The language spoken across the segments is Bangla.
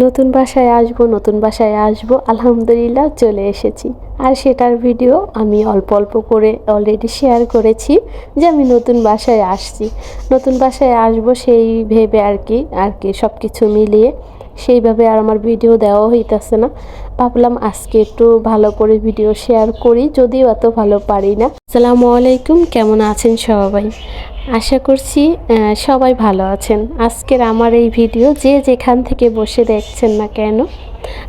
নতুন বাসায় আসবো আলহামদুলিল্লাহ চলে এসেছি। আর সেটার ভিডিও আমি অল্প অল্প করে অলরেডি শেয়ার করেছি যে আমি নতুন বাসায় আসছি, নতুন বাসায় আসবো সেই ভেবে আর কি সব কিছু মিলিয়ে সেইভাবে আর আমার ভিডিও দেওয়া হইতেছে না। ভাবলাম আজকে একটু ভালো করে ভিডিও শেয়ার করি, যদিও এত ভালো পারি না। আসসালামু আলাইকুম, কেমন আছেন সবাই? আশা করছি সবাই ভালো আছেন। আজকের আমার এই ভিডিও যে যেখান থেকে বসে দেখছেন না কেন,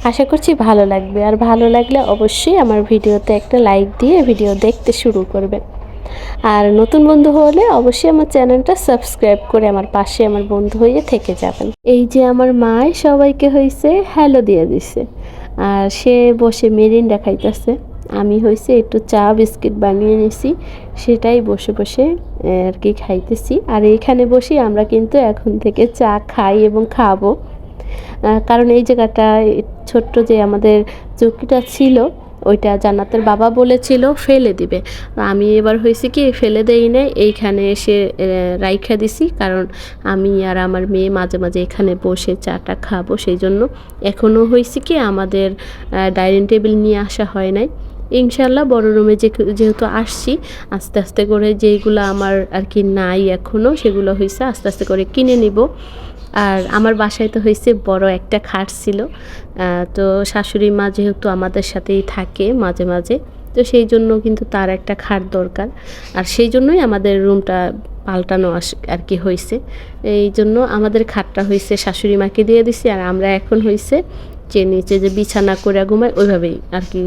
আশা করছি ভালো লাগবে। আর ভালো লাগলে অবশ্যই আমার ভিডিওতে একটা লাইক দিয়ে ভিডিও দেখতে শুরু করবেন। আর নতুন বন্ধু হলে অবশ্যই আমার চ্যানেলটা সাবস্ক্রাইব করে আমার পাশে আমার বন্ধু হয়ে থেকে যাবেন। এই যে আমার মা সবাইকে হয়েছে হ্যালো দিয়ে দিছে, আর সে বসে মেরিন্ডা খাইতেছে। আমি হয়েছে একটু চা বিস্কিট বানিয়ে নিছি, সেটাই বসে বসে আর কি খাইতেছি। আর এইখানে বসে আমরা কিন্তু এখন থেকে চা খাই এবং খাবো, কারণ এই জায়গাটা ছোট্ট যে আমাদের চৌকিটা ছিল ওইটা জান্নাতের বাবা বলেছিল ফেলে দিবে। আমি এবার হয়েছে কি ফেলে দেই নাই, এইখানে এসে রাইখা দিছি, কারণ আমি আর আমার মেয়ে মাঝে মাঝে এখানে বসে চাটা খাবো। সেই জন্য এখনও হয়েছে কি আমাদের ডাইনিং টেবিল নিয়ে আসা হয় নাই। ইনশাল্লাহ বড় রুমে যেহেতু আসছি, আস্তে আস্তে করে যেইগুলো আমার আর কি নাই এখনও, সেগুলো হয়েছে আস্তে আস্তে করে কিনে নিব। আর আমার বাসায় তো হয়েছে বড় একটা খাট ছিল, তো শাশুড়ি মা যেহেতু আমাদের সাথেই থাকে মাঝে মাঝে, তো সেই জন্য কিন্তু তার একটা খাট দরকার। আর সেই জন্যই আমাদের রুমটা পাল্টানো আর কি হয়েছে। এই জন্য আমাদের খাটটা হয়েছে শাশুড়ি মাকে দিয়ে দিছি, আর আমরা এখন হয়েছে যে নিচে যে বিছানা করে ঘুমাই ওইভাবেই আর কি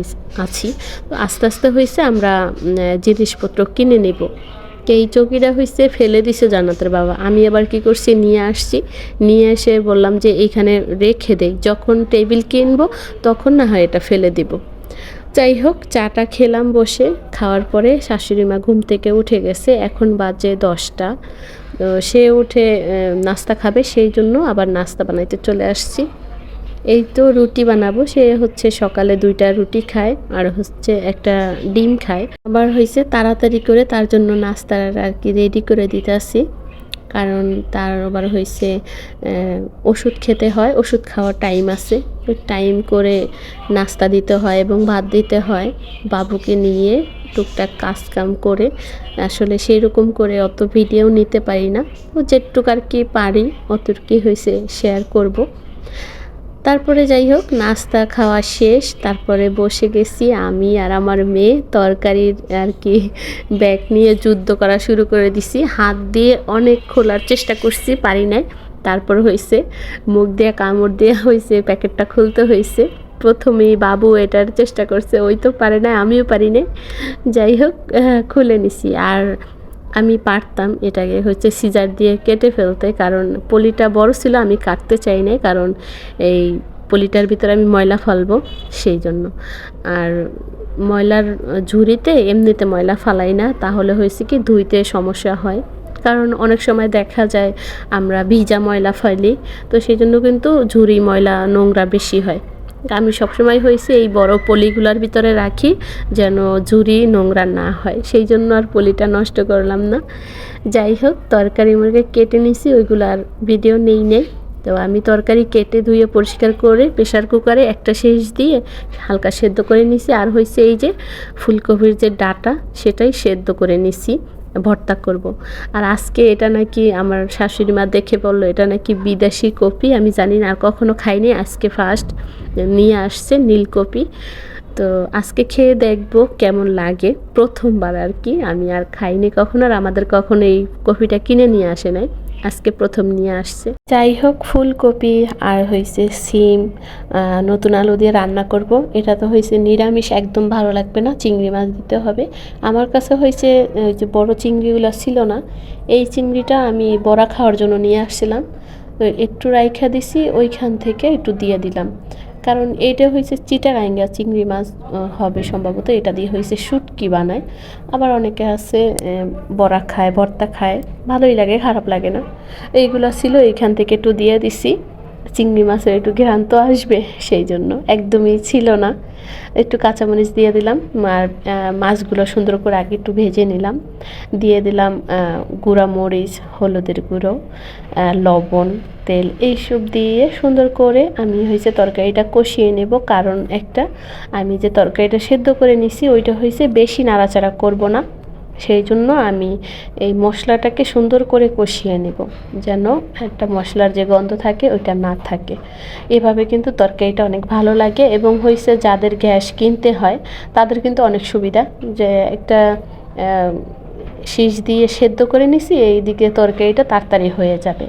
আছি। তো আস্তে আস্তে হয়েছে আমরা জিনিসপত্র কিনে নেব। এই চৌকিটা হয়েছে ফেলে দিছে জান্নাতের বাবা, আমি আবার কি করছি নিয়ে আসছি। নিয়ে এসে বললাম যে এইখানে রেখে দেই, যখন টেবিল কিনবো তখন না হয় এটা ফেলে দিব। যাই হোক, চাটা খেলাম বসে। খাওয়ার পরে শাশুড়ি মা ঘুম থেকে উঠে গেছে, এখন বাজে 10টা। তো সে উঠে নাস্তা খাবে, সেই জন্য আবার নাস্তা বানাইতে চলে আসছি। এই তো রুটি বানাবো, সে হচ্ছে সকালে 2টা রুটি খায় আর হচ্ছে একটা ডিম খায়। আবার হয়েছে তাড়াতাড়ি করে তার জন্য নাস্তা আর কি রেডি করে দিতেছি, কারণ তার আবার হয়েছে ওষুধ খেতে হয়, ওষুধ খাওয়ার টাইম আছে, ওই টাইম করে নাস্তা দিতে হয় এবং ভাত দিতে হয়। বাবুকে নিয়ে টুকটাক কাজ কাম করে আসলে সেই রকম করে অত ভিডিও নিতে পারি না, ও যেটুক আর কি পারি অতটুকুই হয়েছে শেয়ার করব। তারপরে যাই হোক, নাস্তা খাওয়া শেষ, তারপরে বসে গেছি আমি আর আমার মেয়ে তরকারির আর কি ব্যাগ নিয়ে যুদ্ধ করা শুরু করে দিছি। হাত দিয়ে অনেক খোলার চেষ্টা করছি, পারি নাই। তারপর হয়েছে মুখ দিয়ে কামড় দিয়ে হয়েছে প্যাকেটটা খুলতে হয়েছে। প্রথমেই বাবু এটার চেষ্টা করছে, ওই তো পারে না, আমিও পারি না। যাই হোক, খুলে নিছি। আর আমি পারতাম এটাকে হচ্ছে সিজার দিয়ে কেটে ফেলতে, কারণ পলিটা বড় ছিল, আমি কাটতে চাই নাই, কারণ এই পলিটার ভিতরে আমি ময়লা ফেলবো সেই জন্য। আর ময়লার ঝুড়িতে এমনিতে ময়লা ফালাই না, তাহলে হয়েছে কি ধুইতে সমস্যা হয়, কারণ অনেক সময় দেখা যায় আমরা ভিজা ময়লা ফেলি, তো সেই জন্য কিন্তু ঝুড়ি ময়লা নোংরা বেশি হয়। আমি সবসময় হয়েছে এই বড় পলিগুলার ভিতরে রাখি যেন ঝুড়ি নোংরা না হয়, সেই জন্য আর পলিটা নষ্ট করলাম না। যাই হোক, তরকারি মুরগি কেটে নিছি, ওইগুলো আর ভিডিও নেই। তো আমি তরকারি কেটে ধুয়ে পরিষ্কার করে প্রেশার কুকারে একটা সেচ দিয়ে হালকা সেদ্ধ করে নিছি। আর হয়েছে এই যে ফুলকপির যে ডাটা, সেটাই সেদ্ধ করে নিছি, ভর্তা করব। আর আজকে এটা নাকি আমার শাশুড়ি মা দেখে বললো এটা নাকি বিদেশি কপি, আমি জানি না, আর কখনো খাইনি, আজকে ফার্স্ট নিয়ে আসছে নীলকপি। তো আজকে খেয়ে দেখবো কেমন লাগে, প্রথমবার আর কি, আমি আর খাইনি কখনো, আর আমাদের কখনো এই কপিটা কিনে নিয়ে আসে নাই, আজকে প্রথম নিয়ে আসছে। যাই হোক, ফুলকপি আর হয়েছে সিম নতুন আলু দিয়ে রান্না করব। এটা তো হয়েছে নিরামিষ, একদম ভালো লাগবে না, চিংড়ি মাছ দিতে হবে। আমার কাছে হয়েছে যে বড় চিংড়িগুলো ছিল না, এই চিংড়িটা আমি বড়া খাওয়ার জন্য নিয়ে আসছিলাম, তো একটু রাইখা দিছি, ওইখান থেকে একটু দিয়ে দিলাম, কারণ এইটা হয়েছে চিটাগাঙ্গা চিংড়ি মাছ হবে সম্ভবত, এটা দিয়ে হয়েছে শুটকি বানায়। আবার অনেকে আছে বড়া খায়, ভর্তা খায়, ভালোই লাগে, খারাপ লাগে না। এইগুলো ছিল, এইখান থেকে একটু দিয়ে দিছি। চিংড়ি মাছের একটু ঘ্রাণ তো আসবে, সেই জন্য একদমই ছিল না। একটু কাঁচামরিচ দিয়ে দিলাম, আর মাছগুলো সুন্দর করে আগে একটু ভেজে নিলাম। দিয়ে দিলাম গুঁড়া মরিচ, হলুদের গুঁড়ো, লবণ, তেল, এইসব দিয়ে সুন্দর করে আমি হয়েছে তরকারিটা কষিয়ে নেব। কারণ একটা, আমি যে তরকারিটা সেদ্ধ করে নিছি ওইটা হয়েছে বেশি নাড়াচাড়া করব না, সেই জন্য আমি এই মশলাটাকে সুন্দর করে কষিয়ে নেব, যেন একটা মশলার যে গন্ধ থাকে ওইটা না থাকে। এভাবে কিন্তু তরকারিটা অনেক ভালো লাগে। এবং হয়েছে যাদের গ্যাস কিনতে হয় তাদের কিন্তু অনেক সুবিধা, যে একটা শীষ দিয়ে সেদ্ধ করে নিছি, এইদিকে তরকারিটা তাড়াতাড়ি হয়ে যাবে।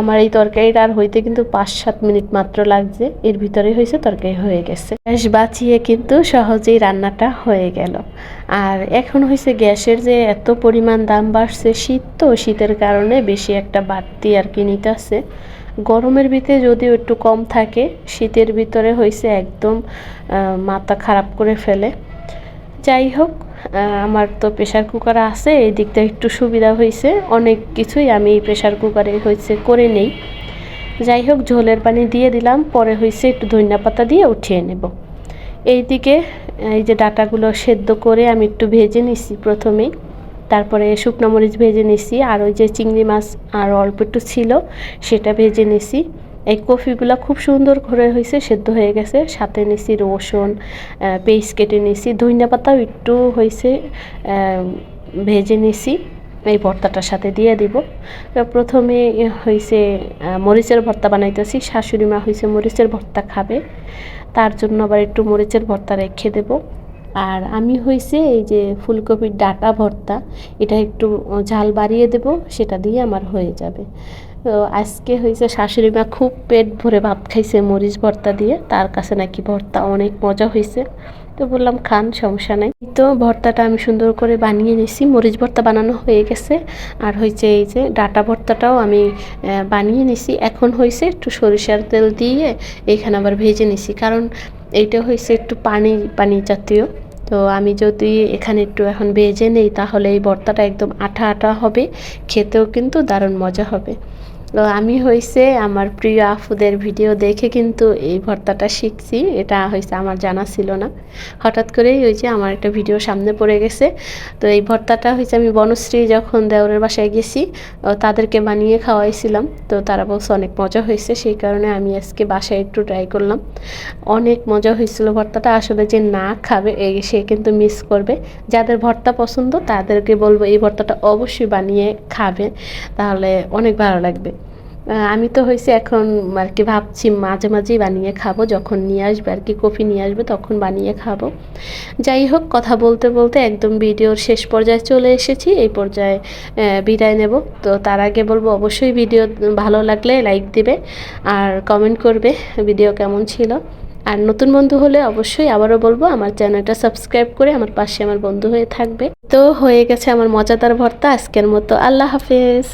আমার এই তরকারিটা আর হইতে কিন্তু 5-7 মিনিট মাত্র লাগছে, এর ভিতরে হয়েছে তরকারি হয়ে গেছে। গ্যাস বাঁচিয়ে কিন্তু সহজেই রান্নাটা হয়ে গেল। আর এখন হয়েছে গ্যাসের যে এত পরিমাণ দাম বাড়ছে, শীত তো, শীতের কারণে বেশি একটা বাড়তি আর কি নিতেছে। গরমের ভিতরে যদিও একটু কম থাকে, শীতের ভিতরে হয়েছে একদম মাথা খারাপ করে ফেলে। যাই হোক, আমার তো প্রেশার কুকার আছে, এই দিকটা একটু সুবিধা হয়েছে। অনেক কিছুই আমি প্রেশার কুকারে হয়েছে করে নেই। যাই হোক, ঝোলের পানি দিয়ে দিলাম, পরে হয়েছে একটু ধনিয়া পাতা দিয়ে উঠিয়ে নেব। এইদিকে এই যে ডাঁটাগুলো সেদ্ধ করে আমি একটু ভেজে নিছি প্রথমেই, তারপরে শুকনো মরিচ ভেজে নিছি, আর ওই যে চিংড়ি মাছ আর অল্প একটু ছিল সেটা ভেজে নিছি। এই কফিগুলো খুব সুন্দর করে হয়েছে, সেদ্ধ হয়ে গেছে। সাথে নিছি রসুন, পেস্ট কেটে নিছি, ধনিয়া পাতাও একটু হয়েছে ভেজে নিছি, এই ভর্তাটার সাথে দিয়ে দিব। প্রথমে হয়েছে মরিচের ভর্তা বানাইতেছি, শাশুড়ি মা হয়েছে মরিচের ভর্তা খাবে, তার জন্য আবার একটু মরিচের ভর্তা রেখে দেব। আর আমি হয়েছে এই যে ফুলকপির ডাঁটা ভর্তা, এটা একটু ঝাল বাড়িয়ে দেব, সেটা দিয়ে আমার হয়ে যাবে। তো আজকে হয়েছে শাশুড়ি মা খুব পেট ভরে ভাত খাইছে মরিচ ভর্তা দিয়ে, তার কাছে নাকি ভর্তা অনেক মজা হয়েছে। তো বললাম খান, সমস্যা নাই। তো ভর্তাটা আমি সুন্দর করে বানিয়ে নিছি, মরিচ ভর্তা বানানো হয়ে গেছে। আর হয়েছে এই যে ডাঁটা ভর্তাটাও আমি বানিয়ে নিছি। এখন হয়েছে একটু সরিষার তেল দিয়ে এখানে আবার ভেজে নিছি, কারণ এইটা হয়েছে একটু পানি পানি জাতীয়। তো আমি যদি এখানে একটু এখন ভেজে নেই তাহলে এই ভর্তাটা একদম আঠা আঠা হবে, খেতেও কিন্তু দারুণ মজা হবে। তো আমি হয়েছে আমার প্রিয় আফুদের ভিডিও দেখে কিন্তু এই ভর্তাটা শিখছি, এটা হয়েছে আমার জানা ছিল না। হঠাৎ করেই ওই যে আমার একটা ভিডিও সামনে পড়ে গেছে। তো এই ভর্তাটা হয়েছে আমি বনশ্রী যখন দেওরের বাসায় গেছি তাদেরকে বানিয়ে খাওয়াইছিলাম, তো তারা বলছে অনেক মজা হয়েছে, সেই কারণে আমি আজকে বাসায় একটু ট্রাই করলাম। অনেক মজা হয়েছিল ভর্তাটা, আসলে যে না খাবে সে কিন্তু মিস করবে। যাদের ভর্তা পছন্দ তাদেরকে বলবো এই ভর্তাটা অবশ্যই বানিয়ে খাবে, তাহলে অনেক ভালো লাগবে। আমি তো হয়েছে এখন আর কি ভাবছি মাঝে মাঝেই বানিয়ে খাবো, যখন নিয়ে আসবে আর কি কফি নিয়ে আসবে তখন বানিয়ে খাবো। যাই হোক, কথা বলতে বলতে একদম ভিডিওর শেষ পর্যায়ে চলে এসেছি, এই পর্যায়ে বিদায় নেব। তো তার আগে বলবো অবশ্যই ভিডিও ভালো লাগলে লাইক দিবে আর কমেন্ট করবে ভিডিও কেমন ছিল। আর নতুন বন্ধু হলে অবশ্যই আবারও বলবো আমার চ্যানেলটা সাবস্ক্রাইব করে আমার পাশে আমার বন্ধু হয়ে থাকবে। তো হয়ে গেছে আমার মজাদার ভর্তা আজকের মতো। আল্লাহ হাফেজ।